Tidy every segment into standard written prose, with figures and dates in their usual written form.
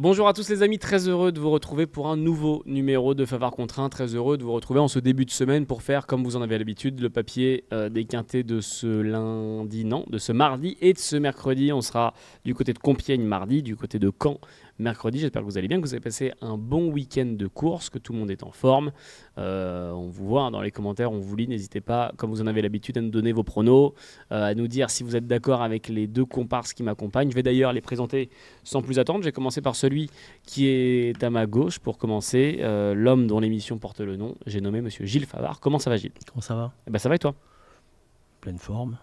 Bonjour à tous les amis, très heureux de vous retrouver pour un nouveau numéro de Favard contre 1. Très heureux de vous retrouver en ce début de semaine pour faire, comme vous en avez l'habitude, le papier des quintés de de ce mardi et de ce mercredi. On sera du côté de Compiègne mardi, du côté de Caen mercredi. J'espère que vous allez bien, que vous avez passé un bon week-end de course, que tout le monde est en forme. On vous voit dans les commentaires, on vous lit. N'hésitez pas, comme vous en avez l'habitude, à nous donner vos pronos, à nous dire si vous êtes d'accord avec les deux comparses qui m'accompagnent. Je vais d'ailleurs les présenter sans plus attendre. Je vais commencer par celui qui est à ma gauche pour commencer, l'homme dont l'émission porte le nom. J'ai nommé monsieur Gilles Favard. Comment ça va, Gilles ? Comment ça va ? Ça va et toi ? Pleine forme.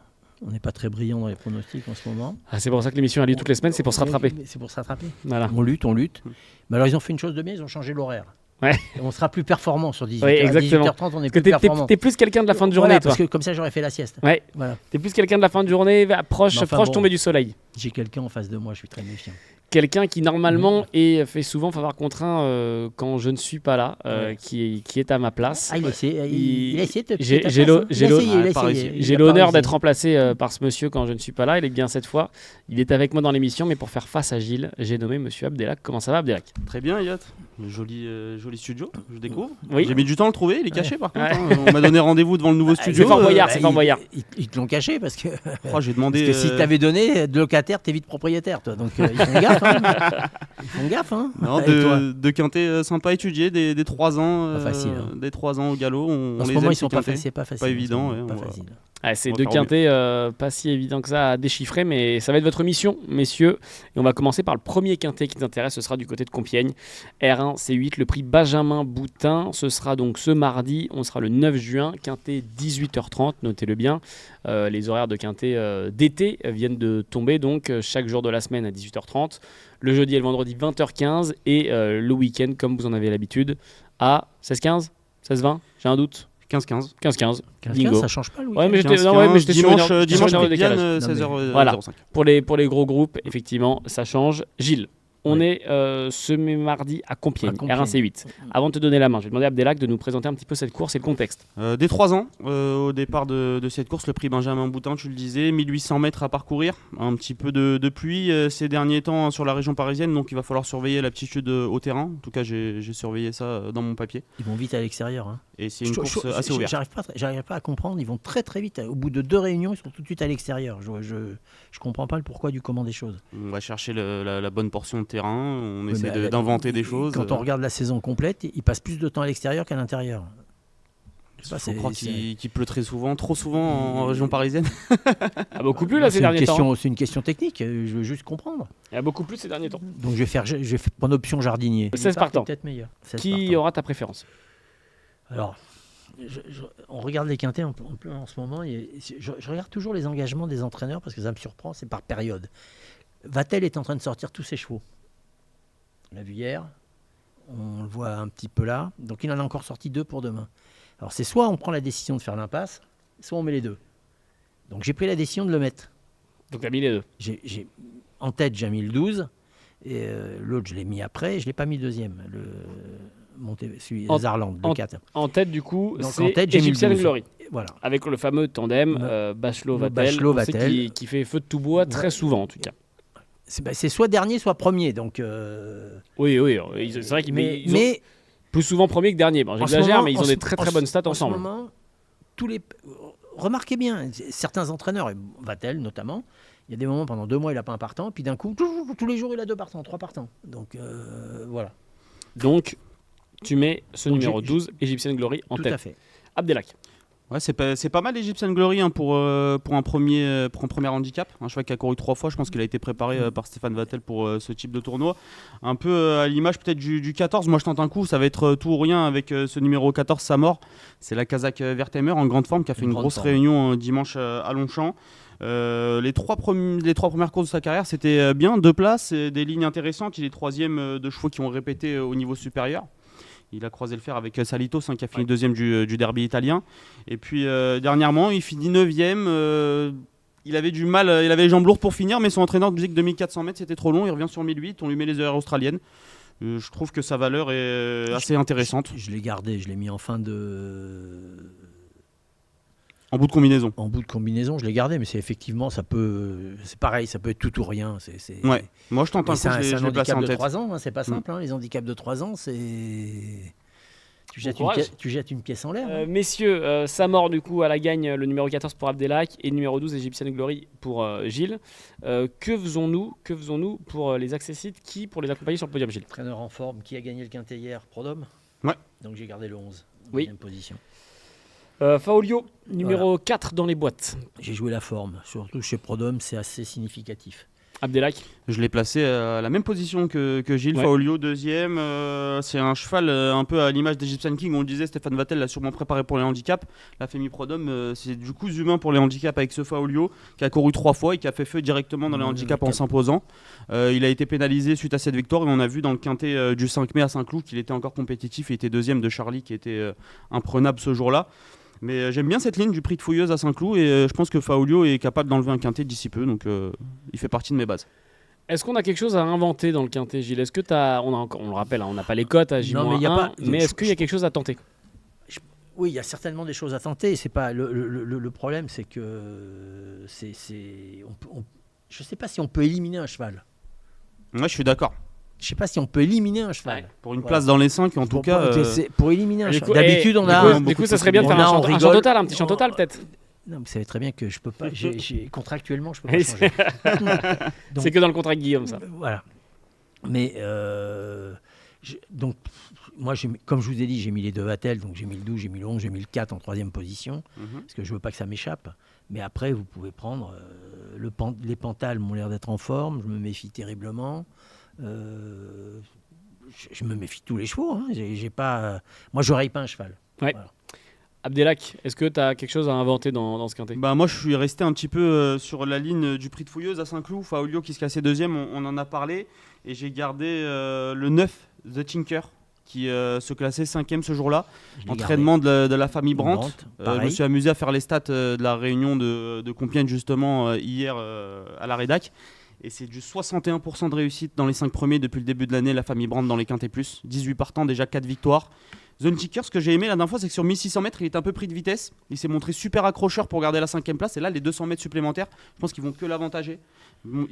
On n'est pas très brillant dans les pronostics en ce moment. C'est pour ça que l'émission a lieu toutes les semaines, c'est pour se rattraper. C'est pour se rattraper. Voilà. On lutte. Mais alors ils ont fait une chose de bien, ils ont changé l'horaire. Ouais. Et on sera plus performant sur 18h. Oui, exactement. 18h30, on est Parce plus performant. que t'es plus quelqu'un de la fin de journée, voilà, toi. parce que comme ça j'aurais fait la sieste. Ouais. Voilà. T'es plus quelqu'un de la fin de journée, proche tombé du soleil. J'ai quelqu'un en face de moi, je suis très méfiant. Quelqu'un qui normalement fait souvent Favard contre 1 quand je ne suis pas là, qui est à ma place. Il a essayé de te J'ai l'honneur d'être remplacé par ce monsieur quand je ne suis pas là. Il est bien cette fois. Il est avec moi dans l'émission, mais pour faire face à Gilles, j'ai nommé monsieur Abdelak. Comment ça va, Abdelak ? Très bien, Elliot. Joli studio, je découvre. Oui. J'ai mis du temps à le trouver, il est caché par contre. On m'a donné rendez-vous devant le nouveau studio. C'est Fort Boyard, c'est Fort Boyard. Ils te l'ont caché parce que, J'ai demandé. parce que si t'avais donné de locataire, t'es vite propriétaire, toi. Donc ils font gaffe. Ils font gaffe. Non, de quintet sympa à étudier, des 3 ans. Pas facile. Des 3 ans au galop. En ce moment, ils sont pas faciles. C'est pas facile. Pas évident. Pas facile. C'est deux quintés pas si évident que ça à déchiffrer, mais ça va être votre mission, messieurs. Et on va commencer par le premier quintet qui t'intéresse, ce sera du côté de Compiègne. R1, C8, le prix Benjamin Boutin. Ce sera donc ce mardi, on sera le 9 juin, quintet 18h30, notez-le bien. Les horaires de quintet d'été viennent de tomber, donc chaque jour de la semaine à 18h30. Le jeudi et le vendredi 20h15 et le week-end, comme vous en avez l'habitude, à 16h15, 16h20, j'ai un doute. 15-15. 15-15. 15, ça change pas le week-end. Ouais, mais j'étais dimanche, sur Diane, 16h05. Voilà. Pour les gros groupes, effectivement, ça change. Gilles, on est ce mardi à Compiègne, R1C8. Avant de te donner la main, je vais demander à Abdelak de nous présenter un petit peu cette course et le contexte. Des 3 ans, au départ de cette course, le prix Benjamin Boutin, tu le disais, 1800 mètres à parcourir, un petit peu de pluie ces derniers temps sur la région parisienne, donc il va falloir surveiller l'aptitude au terrain. En tout cas, j'ai surveillé ça dans mon papier. Ils vont vite à l'extérieur. Hein. Et c'est une course assez ouverte. J'arrive pas à comprendre, ils vont très très vite. Au bout de 2 réunions, ils sont tout de suite à l'extérieur. Je comprends pas le pourquoi du comment des choses. On va chercher la bonne portion de terrain, on essaie d'inventer des choses. Quand on regarde la saison complète, ils passent plus de temps à l'extérieur qu'à l'intérieur. Je crois qu'il pleut très souvent, trop souvent en région parisienne. Beaucoup plus là ces derniers temps. C'est une question technique, je veux juste comprendre. Il y a beaucoup plus ces derniers temps. Donc je vais prendre option jardinier. 16 partants. Peut-être meilleur. Qui aura ta préférence ? Alors, on regarde les quintets en ce moment. Je regarde toujours les engagements des entraîneurs parce que ça me surprend, c'est par période. Vatel est en train de sortir tous ses chevaux. On l'a vu hier, on le voit un petit peu là. Donc il en a encore sorti 2 pour demain. Alors c'est soit on prend la décision de faire l'impasse, soit on met les 2. Donc j'ai pris la décision de le mettre. Donc tu as mis les 2. En tête, j'ai mis le 12. Et l'autre, je l'ai mis après. Je ne l'ai pas mis deuxième. Zarland, le 4. En tête, du coup, donc, c'est Egyptian Glory. Voilà. Avec le fameux tandem Bachelot-Vatel, qui fait feu de tout bois très souvent, en tout cas. C'est soit dernier, soit premier. Donc, Oui, c'est vrai qu'ils mais plus souvent premier que dernier. Bon, j'exagère, mais ils ont des très très bonnes stats ensemble. En ce moment, remarquez bien, certains entraîneurs, et Vatel notamment, il y a des moments pendant 2 mois il n'a pas un partant, puis d'un coup, tous les jours il a 2 partants, 3 partants. Donc voilà. Donc tu mets ce numéro 12, Egyptian Glory, en tête. Tout à fait. Abdelak. Ouais, c'est pas mal Egyptian Glory pour un premier handicap. Un cheval qui a couru 3 fois, je pense qu'il a été préparé par Stéphane Vatel pour ce type de tournoi. Un peu à l'image peut-être du 14. Moi je tente un coup, ça va être tout ou rien avec ce numéro 14, Samor. C'est la Kazakh Wertheimer en grande forme qui a fait une grosse réunion dimanche à Longchamp. Les trois premières courses de sa carrière, c'était bien, 2 places, des lignes intéressantes. Il est 3e de chevaux qui ont répété au niveau supérieur. Il a croisé le fer avec Salitos qui a fini 2e du derby italien. Et puis dernièrement, il finit 9e. Il avait du mal, il avait les jambes lourdes pour finir, mais son entraîneur disait que 2400 mètres c'était trop long. Il revient sur 1008, on lui met les horaires australiennes. Je trouve que sa valeur est assez intéressante. Je l'ai gardé, je l'ai mis en fin de En bout de combinaison. En bout de combinaison, je l'ai gardé, mais c'est effectivement, c'est pareil, ça peut être tout ou rien. Ouais. Moi, je tente un coup, C'est je un l'ai placé handicap en de tête. 3 ans, hein, c'est pas simple. Hein, les handicaps de 3 ans, c'est. Bon courage. Tu jettes une pièce en l'air. Hein. Messieurs, Samor du coup à la gagne, le numéro 14 pour Abdelak et le numéro 12 Egyptian Glory pour Gilles. Que faisons-nous pour les accessites qui pour les accompagner sur le podium, Gilles? Entraîneur en forme, qui a gagné le quintet hier? Prodhomme. Ouais. Donc j'ai gardé le 11, Oui. deuxième position. Faolio, numéro 4 dans les boîtes. J'ai joué la forme, surtout chez Prodhomme, c'est assez significatif. Abdelak. Je l'ai placé à la même position que Gilles, Ouais. Faolio, deuxième. C'est un cheval un peu à l'image d'Egyptian King. On le disait, Stéphane Vattel l'a sûrement préparé pour les handicaps. La Fémi Prodhomme, c'est du coup humain pour les handicaps avec ce Faolio qui a couru 3 fois et qui a fait feu directement dans les handicaps en s'imposant. Il a été pénalisé suite à cette victoire et on a vu dans le quintet du 5 mai à Saint-Cloud qu'il était encore compétitif. Il était deuxième de Charlie qui était imprenable ce jour-là. Mais j'aime bien cette ligne du prix de Fouilleuse à Saint-Cloud et je pense que Faolio est capable d'enlever un quintet d'ici peu. Donc il fait partie de mes bases. Est-ce qu'on a quelque chose à inventer dans le quintet, Gilles? Est-ce que on le rappelle, hein, on n'a pas les cotes à J-1, Non, mais il y a pas- mais est-ce qu'il y a quelque chose à tenter? Oui, il y a certainement des choses à tenter. C'est pas le problème, c'est que je ne sais pas si on peut éliminer un cheval. Moi, je suis d'accord. Je ne sais pas si on peut éliminer un cheval. Ouais. Pour une Voilà. place dans les 5, en tout Pour- cas. pour éliminer un Du cheval. coup, D'habitude, on du a. coup, du coup, ça serait bien de faire on un chant rigole. total, un petit chant total peut-être. Non, vous savez très bien que je peux pas. Contractuellement, je peux pas Oui, changer. Donc- C'est que dans le contrat de Guillaume, ça. Voilà. Mais donc, moi, comme je vous ai dit, j'ai mis les deux Vattel, donc j'ai mis le 12, j'ai mis le 11, j'ai mis le 4 en troisième position, parce que je veux pas que ça m'échappe. Mais après, vous pouvez prendre les Pantales m'ont l'air d'être en forme, je me méfie terriblement. Je me méfie de tous les chevaux. Hein. J'ai pas, moi, je raye pas un cheval. Ouais. Voilà. Abdelak, est-ce que tu as quelque chose à inventer dans ce quintet? Bah moi je suis resté un petit peu sur la ligne du prix de Fouilleuse à Saint-Cloud. Faolio qui se classait deuxième, on en a parlé. Et j'ai gardé le 9, The Tinker, qui se classait cinquième ce jour-là. Je l'ai Entraînement de la famille Brandt. Brandt, Je pareil. me suis amusé à faire les stats de la réunion de Compiègne justement hier à la rédac. Et c'est du 61% de réussite dans les 5 premiers depuis le début de l'année, la famille Brandt dans les quintés plus. 18 partants, déjà 4 victoires. Zone Kicker, ce que j'ai aimé la dernière fois, c'est que sur 1600 mètres, il est un peu pris de vitesse. Il s'est montré super accrocheur pour garder la 5e place. Et là, les 200 mètres supplémentaires, je pense qu'ils vont que l'avantager.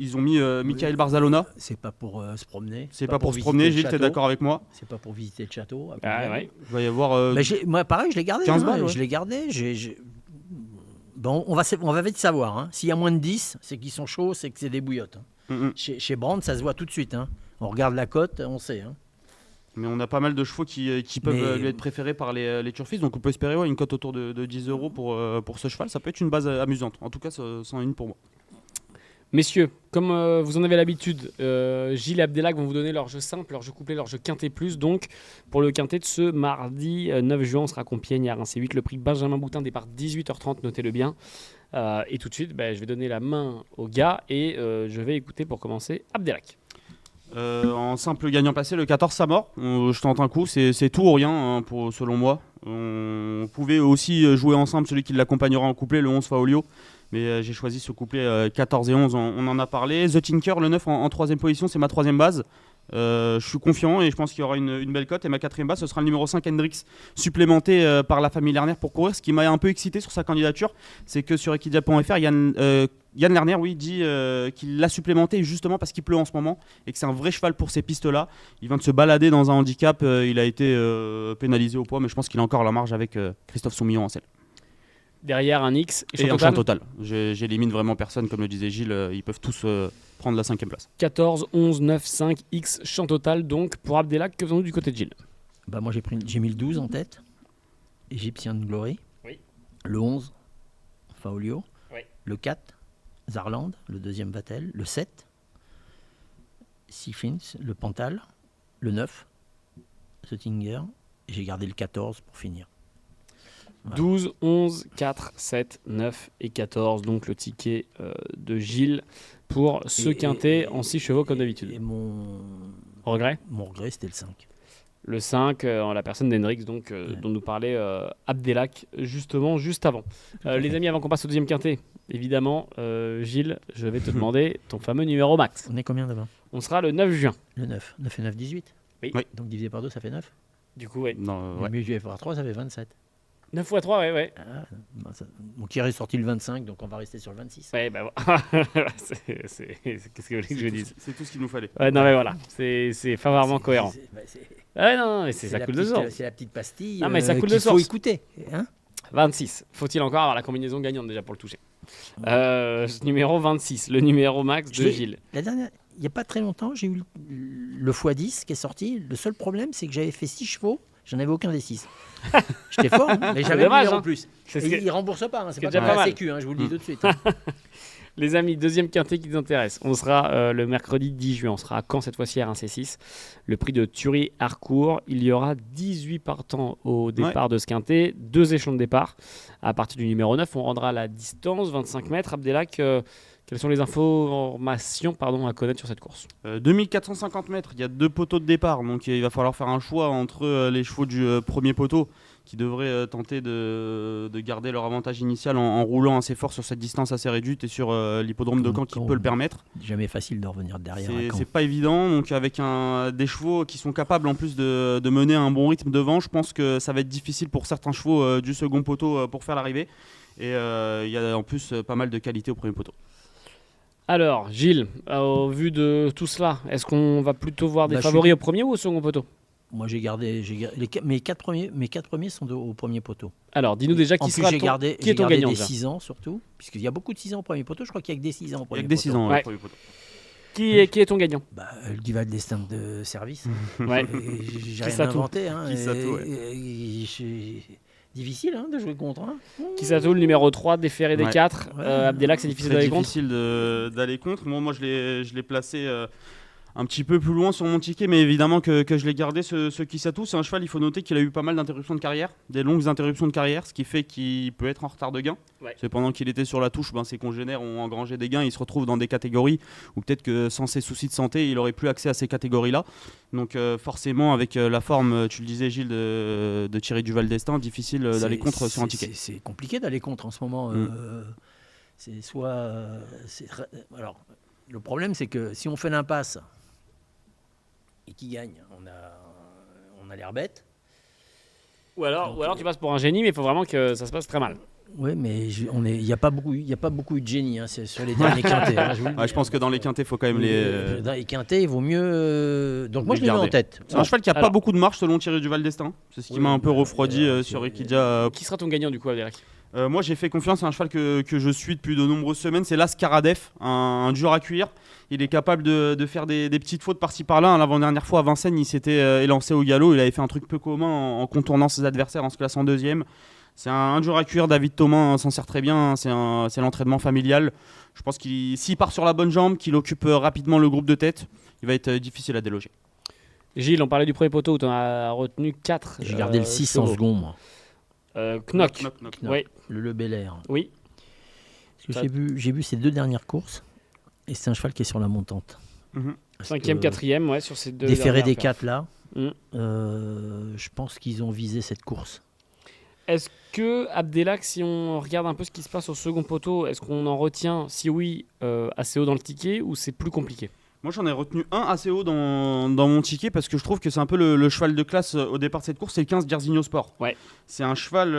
Ils ont mis Michael Barzalona. C'est pas pour se promener. C'est pas pour se visiter promener, le Gilles, t'es château. d'accord avec moi? C'est pas pour visiter le château. Ah, ouais. Il va y avoir. Mais moi, pareil, je l'ai gardé. 15 hein, balles, ouais. Je l'ai gardé. Bon, on va vite savoir. Hein. S'il y a moins de 10, c'est qu'ils sont chauds, c'est que c'est des bouillottes. Hein. Chez Brandt, ça se voit tout de suite. Hein. On regarde la cote, on sait. Hein. Mais on a pas mal de chevaux qui peuvent Mais- lui être préférés par les turfistes. Donc on peut espérer une cote autour de 10 € pour ce cheval. Ça peut être une base amusante. En tout cas, c'en est une pour moi. Messieurs, comme vous en avez l'habitude, Gilles et Abdelak vont vous donner leur jeu simple, leur jeu couplet, leur jeu quintet plus. Donc, pour le quintet de ce mardi 9 juin, on sera à Compiègne à Reims 8. Le prix Benjamin Boutin, départ 18h30, notez-le bien. Et tout de suite, je vais donner la main aux gars et je vais écouter pour commencer Abdelak. En simple gagnant placé, le 14 Samor. Je tente un coup, c'est tout ou rien hein, selon moi. On pouvait aussi jouer ensemble celui qui l'accompagnera en couplet, le 11 Faolio. Mais j'ai choisi ce couplet 14 et 11, on en a parlé. The Tinker, le 9 en troisième position, c'est ma troisième base. Je suis confiant et je pense qu'il y aura une belle cote. Et ma quatrième base, ce sera le numéro 5 Hendrix, supplémenté par la famille Lerner pour courir. Ce qui m'a un peu excité sur sa candidature, c'est que sur equidia.fr, Yann Lerner dit qu'il l'a supplémenté justement parce qu'il pleut en ce moment et que c'est un vrai cheval pour ces pistes-là. Il vient de se balader dans un handicap, il a été pénalisé au poids, mais je pense qu'il a encore la marge avec Christophe Soumillon en selle. Derrière un X Et un champ total. J'élimine vraiment personne, comme le disait Gilles, ils peuvent tous prendre la 5e place. 14, 11, 9, 5, X, champ total. Donc, pour Abdelak, que faisons-nous du côté de Gilles? Bah, moi, j'ai mis le 12 en tête. Egyptian Glory. Oui. Le 11, Faolio. Oui. Le 4, Zarland. Le deuxième Vattel. Le 7, Seafins. Le Pantal. Le 9, The Tinger. Et j'ai gardé le 14 pour finir. Voilà. 12, 11, 4, 7, 9 et 14. Donc, le ticket de Gilles pour ce quintet en 6 chevaux comme d'habitude. Et mon Regret? regret, c'était le 5. Le 5, en la personne d'Hendrix, donc, dont nous parlait Abdelak justement juste avant. Les amis, avant qu'on passe au deuxième quintet, évidemment, Gilles, je vais te demander ton fameux numéro max. On est combien devant? On sera le 9 juin. Le 9. 9 et 9, 18. Oui. Oui. Donc divisé par 2, ça fait 9. Du coup, ouais. Non, ouais. Mais divisé par 3, ça fait 27. 9 x 3, ouais. Mon tiré est sorti le 25, donc on va rester sur le 26. Ouais, bah, qu'est-ce que vous voulez que je dise? C'est tout ce qu'il nous fallait. Ouais, non, mais voilà, c'est favorablement cohérent. C'est Ouais, non, mais ça coule de source. C'est la petite pastille Ah, mais ça coule de qu'il faut source. écouter. Hein 26. Faut-il encore avoir la combinaison gagnante déjà pour le toucher? Numéro 26, le numéro max de Gilles. La dernière, il n'y a pas très longtemps, j'ai eu le x10 qui est sorti. Le seul problème, c'est que j'avais fait 6 chevaux, j'en avais aucun des 6. J'étais fort, hein, mais j'avais le dommage, numéro hein. en plus. C'est Et ce que- il ne rembourse pas, hein, c'est pas déjà comme pas la mal. Sécu, hein, je vous le dis tout de suite. Hein. Les amis, deuxième quintet qui nous intéresse. On sera le mercredi 10 juin. On sera à Caen cette fois-ci, RC6. Le prix de Thury-Harcourt. Il y aura 18 partants au départ de ce quintet. 2 échelons de départ. À partir du numéro 9, on rendra la distance, 25 mètres. Abdelak, quelles sont les informations à connaître sur cette course? 2450 mètres, il y a 2 poteaux de départ, donc il va falloir faire un choix entre les chevaux du premier poteau qui devraient tenter de garder leur avantage initial en roulant assez fort sur cette distance assez réduite et sur l'hippodrome de Caen qui peut le permettre. Jamais facile de revenir derrière. C'est pas évident, donc avec des chevaux qui sont capables en plus de mener un bon rythme devant, je pense que ça va être difficile pour certains chevaux du second poteau pour faire l'arrivée. Et il y a en plus pas mal de qualité au premier poteau. Alors, Gilles, au vu de tout cela, est-ce qu'on va plutôt voir des Bah, favoris au premier ou au second poteau? Moi, j'ai gardé mes 4 premiers sont au premier poteau. Alors, dis-nous déjà En qui plus, sera j'ai ton, gardé, qui est ton j'ai gardé gagnant des déjà. 6 ans surtout, puisqu'il y a beaucoup de 6 ans au premier poteau. Je crois qu'il y a que des 6 ans au Il y premier a que des poteau. 6 ans Ouais. au premier poteau. Qui est ton gagnant? Le Diva de Destin de service. Ouais. J'ai rien Kisato. inventé. Hein, Kisato, ouais. Difficile de jouer contre. Hein. Kisato, le numéro 3, déféré des Ouais. 4. Ouais. Abdelak, c'est difficile Très d'aller contre. difficile d'aller contre. Moi je l'ai placé un petit peu plus loin sur mon ticket, mais évidemment que je l'ai gardé. Ce Kisato, c'est un cheval, il faut noter qu'il a eu pas mal d'interruptions de carrière, des longues interruptions de carrière, ce qui fait qu'il peut être en retard de gain. Ouais. C'est pendant qu'il était sur la touche, ses congénères ont engrangé des gains, il se retrouve dans des catégories où peut-être que sans ses soucis de santé, il aurait plus accès à ces catégories-là. Donc forcément, avec la forme, tu le disais Gilles, de Thierry Duval d'Estaing, difficile d'aller contre sur un ticket. C'est compliqué d'aller contre en ce moment. C'est soit. Alors, le problème, c'est que si on fait l'impasse et qui gagne, on a l'air bête. Ou alors tu passes pour un génie, mais il faut vraiment que ça se passe très mal. Oui, mais il n'y a pas beaucoup eu de génie sur les derniers quintés. Hein, Je pense que dans les quintés, il faut quand même les. Dans les quintés, il vaut mieux. Donc moi, je l'ai mis en garder. tête. C'est un cheval qui n'a pas Alors. beaucoup de marche selon Thierry Duval d'Estaing. C'est ce qui Oui, m'a un peu bah, refroidi sur Equidia. Qui sera ton gagnant du coup, Abdelak? Moi j'ai fait confiance à un cheval que je suis depuis de nombreuses semaines, c'est l'As Karadef, un dur à cuire. Il est capable de faire des petites fautes par-ci par-là. L'avant-dernière fois à Vincennes, il s'était élancé au galop, il avait fait un truc peu commun en contournant ses adversaires en se classant deuxième. C'est un dur à cuire, David Thomas s'en sert très bien, c'est l'entraînement familial. Je pense qu'il s'il part sur la bonne jambe, qu'il occupe rapidement le groupe de tête, il va être difficile à déloger. Gilles, on parlait du premier poteau où tu en as retenu 4. J'ai gardé le 6 en seconde, moi. Knock. Knock. Oui. Le Bel Air. Oui. Parce que j'ai vu ces 2 dernières courses et c'est un cheval qui est sur la montante. Mhm. Parce 5e, que 4e, sur ces deux. déféré des dernières 4 là, Mm. je pense qu'ils ont visé cette course. Est-ce que, Abdelak, si on regarde un peu ce qui se passe au second poteau, est-ce qu'on en retient, si oui, assez haut dans le ticket ou c'est plus compliqué? Moi j'en ai retenu un assez haut dans mon ticket parce que je trouve que c'est un peu le cheval de classe au départ de cette course, c'est le 15 Gersigno Sport. Ouais. C'est un cheval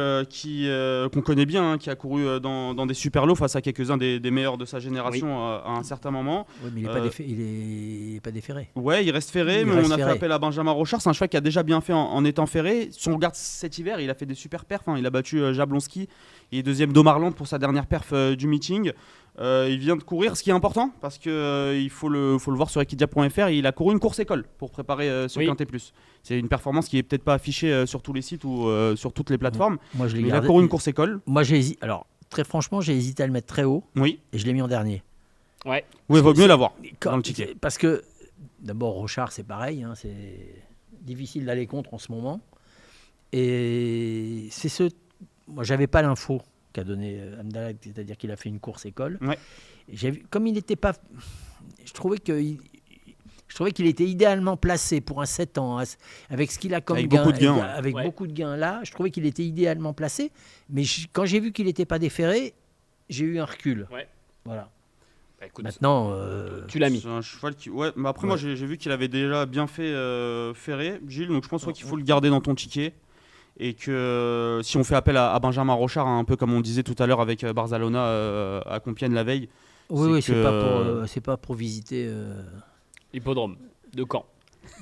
qu'on connaît bien, qui a couru dans des super lots face à quelques-uns des meilleurs de sa génération à un certain moment. Oui, mais il est pas déféré. Ouais, il reste ferré, Il mais reste on a ferré. fait appel à Benjamin Rochard. C'est un cheval qui a déjà bien fait en étant ferré. Si on regarde cet hiver, il a fait des super perfs. Il a battu Jablonski. Il est deuxième d'Omarland pour sa dernière perf du meeting. Il vient de courir, ce qui est important, parce qu'il faut le voir sur equidia.fr. Il a couru une course école pour préparer ce Quintet Plus. C'est une performance qui est peut-être pas affichée sur tous les sites ou sur toutes les plateformes. Moi, je l'ai Mais il a gardé. couru une course école. Moi, j'ai hésité. Alors, très franchement, j'ai hésité à le mettre très haut Oui, et je l'ai mis en dernier. Ouais. il vaut mieux l'avoir Quand- dans le ticket. Parce que, d'abord, Rochard, c'est pareil. Hein, c'est difficile d'aller contre en ce moment. Et c'est ce. Moi, j'avais pas l'info qu'a donné Amdallah, c'est-à-dire qu'il a fait une course école. Ouais. Et comme il n'était pas. Je trouvais qu'il était idéalement placé pour un 7 ans, avec ce qu'il a comme Avec gain. beaucoup de gains, ouais. Avec Ouais. beaucoup de gains là, je trouvais qu'il était idéalement placé. Mais quand j'ai vu qu'il n'était pas déféré, j'ai eu un recul. Ouais. Voilà. Bah, écoute, Maintenant. tu l'as mis. C'est un cheval qui. Ouais, mais après, Ouais. moi, j'ai vu qu'il avait déjà bien fait ferré, Gilles. Donc, je pense qu'il faut le garder dans ton ticket. Et que si on fait appel à Benjamin Rochard, un peu comme on disait tout à l'heure avec Barzalona à Compiègne la veille. Oui, c'est c'est pas pour visiter. Hippodrome de Caen.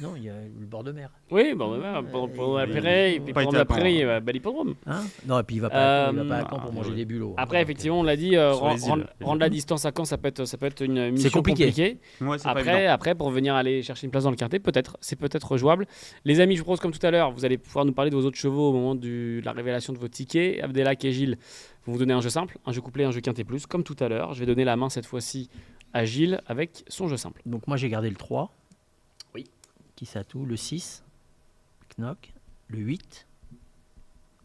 Non, il y a le bord de mer. Oui, pour la Prairie, et puis pas pour été la à Caen, Prairie, l'hippodrome. Hein non, et puis il va pas à Euh, Caen pour manger des bulots. Après, effectivement, on l'a dit, les îles. rendre la distance à Caen, ça peut être une mission compliqué. compliquée. Ouais, c'est pas évident. Après, pour venir aller chercher une place dans le quintet, c'est peut-être jouable. Les amis, je vous propose comme tout à l'heure, vous allez pouvoir nous parler de vos autres chevaux au moment de la révélation de vos tickets. Abdelak et Gilles vont vous donner un jeu simple, un jeu couplet, un jeu quintet plus, comme tout à l'heure. Je vais donner la main cette fois-ci à Gilles avec son jeu simple. Donc moi j'ai gardé le 3. Oui. Kisatou, le 6. Knock. Le 8.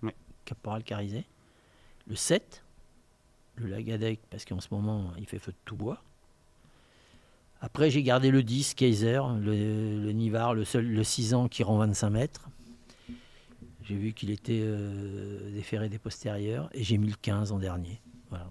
Oui. Caporal Carizé. Le 7. Le Lagadec, parce qu'en ce moment il fait feu de tout bois. Après j'ai gardé le 10, Kaiser, le Nivard, le 6 ans qui rend 25 mètres. J'ai vu qu'il était déféré des postérieurs. Et j'ai mis le 15 en dernier. Voilà.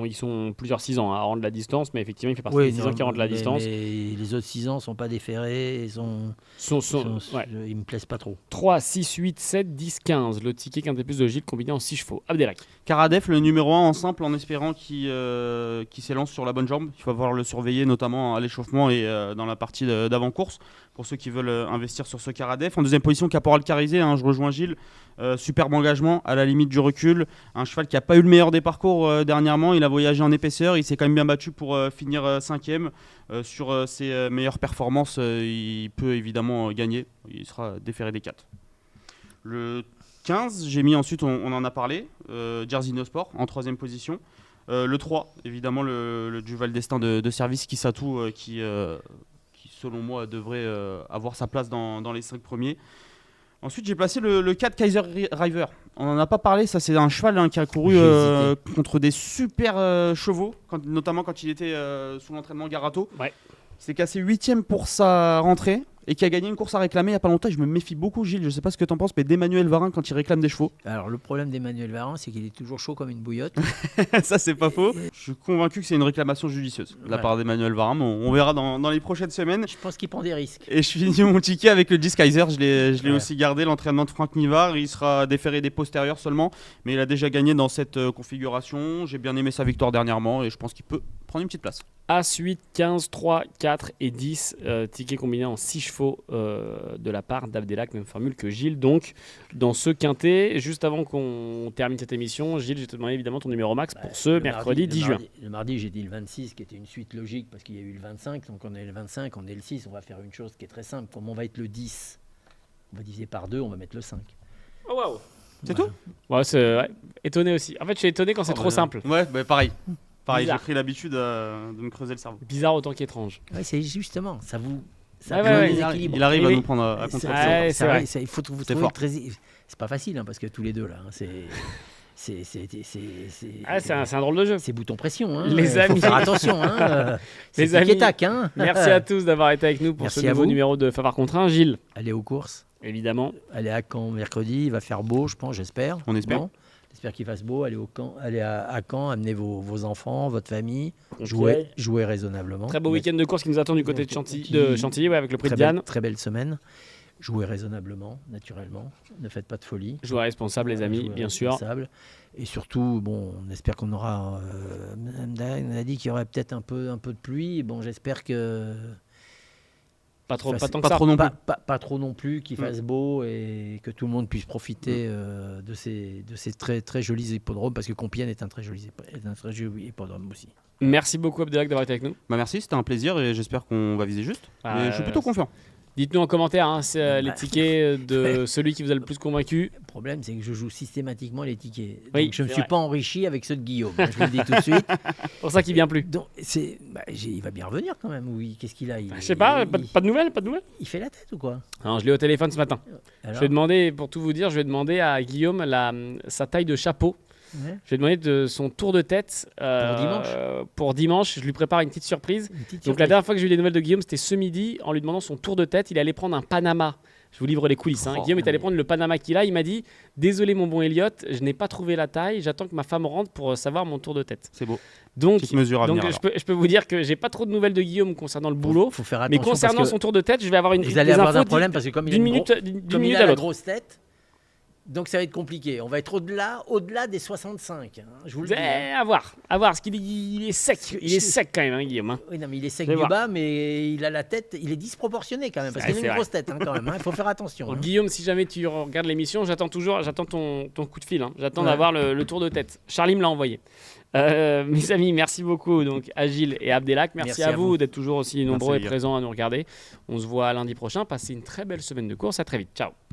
Ils sont plusieurs 6 ans à rendre la distance, mais effectivement, il fait partie des 6 ans qui rendent la distance. Mais les autres 6 ans sont pas déférés. Ouais. Ils me plaisent pas trop. 3, 6, 8, 7, 10, 15. Le ticket quintet plus de Gilles combiné en 6 chevaux. Abdelak. Karadef, le numéro 1 en simple, en espérant qu'il s'élance sur la bonne jambe. Il faut falloir le surveiller, notamment à l'échauffement et dans la partie d'avant-course, pour ceux qui veulent investir sur ce Karadef. En deuxième position, Caporal Carizé, je rejoins Gilles. Superbe engagement, à la limite du recul. Un cheval qui n'a pas eu le meilleur des parcours dernièrement. Il a voyagé en épaisseur. Il s'est quand même bien battu pour finir 5e. Sur ses meilleures performances, il peut évidemment gagner. Il sera déféré des 4. Le 15, j'ai mis ensuite, on en a parlé, Jersey No Sport en 3e position. Le 3, évidemment, le Duval Destin de service Kisatou, qui selon moi devrait avoir sa place dans les 5 premiers. Ensuite, j'ai placé le 4 Kaiser River. On n'en a pas parlé, ça c'est un cheval qui a couru contre des super chevaux, notamment quand il était sous l'entraînement Garato. Ouais. Il s'est cassé 8e pour sa rentrée et qui a gagné une course à réclamer il n'y a pas longtemps. Je me méfie beaucoup, Gilles, je ne sais pas ce que tu en penses, mais d'Emmanuel Varin quand il réclame des chevaux. Alors le problème d'Emmanuel Varin, c'est qu'il est toujours chaud comme une bouillotte. Ça, c'est pas faux. Je suis convaincu que c'est une réclamation judicieuse de la part d'Emmanuel Varin, mais on verra dans les prochaines semaines. Je pense qu'il prend des risques. Et je finis mon ticket avec le 10 Kaiser, je l'ai Ouais. aussi gardé, l'entraînement de Franck Nivard, il sera déféré des postérieurs seulement, mais il a déjà gagné dans cette configuration, j'ai bien aimé sa victoire dernièrement et je pense qu'il peut prendre une petite place. As, 8, 15, 3, 4 et 10. Tickets combinés en 6 chevaux de la part d'Abdelak, même formule que Gilles. Donc, dans ce quintet, juste avant qu'on termine cette émission, Gilles, je vais te demander évidemment ton numéro max pour ce mercredi 10 juin. Le mardi, j'ai dit le 26, qui était une suite logique parce qu'il y a eu le 25. Donc on est le 25, on est le 6. On va faire une chose qui est très simple. Comme on va être le 10, on va diviser par 2, on va mettre le 5. Oh waouh! C'est Voilà. tout Ouais, c'est étonné aussi. En fait, je suis étonné quand c'est trop simple. Ouais, pareil. Pareil, j'ai Bizarre. pris l'habitude de me creuser le cerveau. Bizarre autant qu'étrange. Ouais, c'est justement, ça vous Ouais, vous ouais, déséquilibre. Il arrive Et à oui. nous prendre à C'est- contre-pied. Ouais, c'est vrai. il faut vous C'est trouver fort. très. C'est pas facile parce que tous les deux là, c'est C'est un drôle de jeu. c'est bouton pression. Les Faut amis. faire attention. C'est Les amis. tic et tac. Merci à tous d'avoir été avec nous pour Merci ce à nouveau vous. numéro de Favard contre 1. Gilles, Allez aux courses. évidemment. Allez à Caen mercredi. Il va faire beau, je pense, j'espère. On espère. Bon. J'espère qu'il fasse beau. Allez à Caen. Amenez vos enfants, votre famille. Ok. Jouez raisonnablement. Très beau week-end de course qui nous attend du côté de Chantilly, ouais, avec le prix de Très Diane. belle, très belle semaine. Jouez raisonnablement, naturellement. Ne faites pas de folie. Joueurs responsables, les amis, Jouez bien sûr. responsable. Et surtout, bon, on espère qu'on aura. Madame Diane a dit qu'il y aurait peut-être un peu de pluie. Bon, j'espère que. Pas trop, Enfin, pas tant que pas ça. trop non plus. Pas trop non plus, qu'il fasse beau et que tout le monde puisse profiter de ces très, très jolis hippodromes, parce que Compiègne est un très joli hippodrome aussi. Merci beaucoup, Abdelak, d'avoir été avec nous. Bah merci, c'était un plaisir et j'espère qu'on va viser juste. Ah, Et je suis plutôt confiant. Dites-nous en commentaire les tickets de celui qui vous a le plus convaincu. Le problème, c'est que je joue systématiquement les tickets. Oui, Donc, je ne me c'est suis vrai. pas enrichi avec ceux de Guillaume. Je vous le dis tout de suite. C'est pour ça qu'il vient plus. Donc, il va bien revenir quand même. Oui, qu'est-ce qu'il a Je sais pas, pas de nouvelles, pas de nouvelles. Il fait la tête ou quoi? Non, je l'ai au téléphone ce matin. Alors Je vais demander, pour tout vous dire, je vais demander à Guillaume sa taille de chapeau. Ouais, Je vais demander de son tour de tête pour dimanche. Je lui prépare une petite surprise. une petite Donc la surprise. dernière fois que j'ai eu les nouvelles de Guillaume, c'était ce midi, en lui demandant son tour de tête. Il allait prendre un Panama Je vous livre les coulisses. Hein. Guillaume est allé prendre le Panama qu'il a. Il m'a dit « Désolé mon bon Elliot, je n'ai pas trouvé la taille. J'attends que ma femme rentre pour savoir mon tour de tête. » C'est beau. Donc, Petite mesure à venir, je peux vous dire que j'ai pas trop de nouvelles de Guillaume concernant le boulot. Faut faire Mais attention concernant parce que son tour de tête, je vais avoir vous allez avoir un infos problème parce que comme il a d'une une minute, gros- d'une comme il minute a à la l'autre. grosse tête, donc ça va être compliqué. On va être au-delà des 65. Hein, je vous le dis. hein. À voir. Parce qu'il est sec. Il est sec quand même, hein, Guillaume. Hein. Oui, non, mais il est sec Je vais du voir. bas, mais il a la tête, il est disproportionné quand même, parce Ouais, qu'il a c'est une vrai. grosse tête hein, quand même. Il faut faire attention. Donc, hein. Guillaume, si jamais tu regardes l'émission, j'attends ton coup de fil. Hein. J'attends Ouais. d'avoir le tour de tête. Charlie me l'a envoyé. Mes amis, merci beaucoup donc à Gilles et à Abdelak. Merci à vous d'être toujours aussi nombreux et Guillaume. présents à nous regarder. On se voit lundi prochain. Passez une très belle semaine de course. À très vite. Ciao.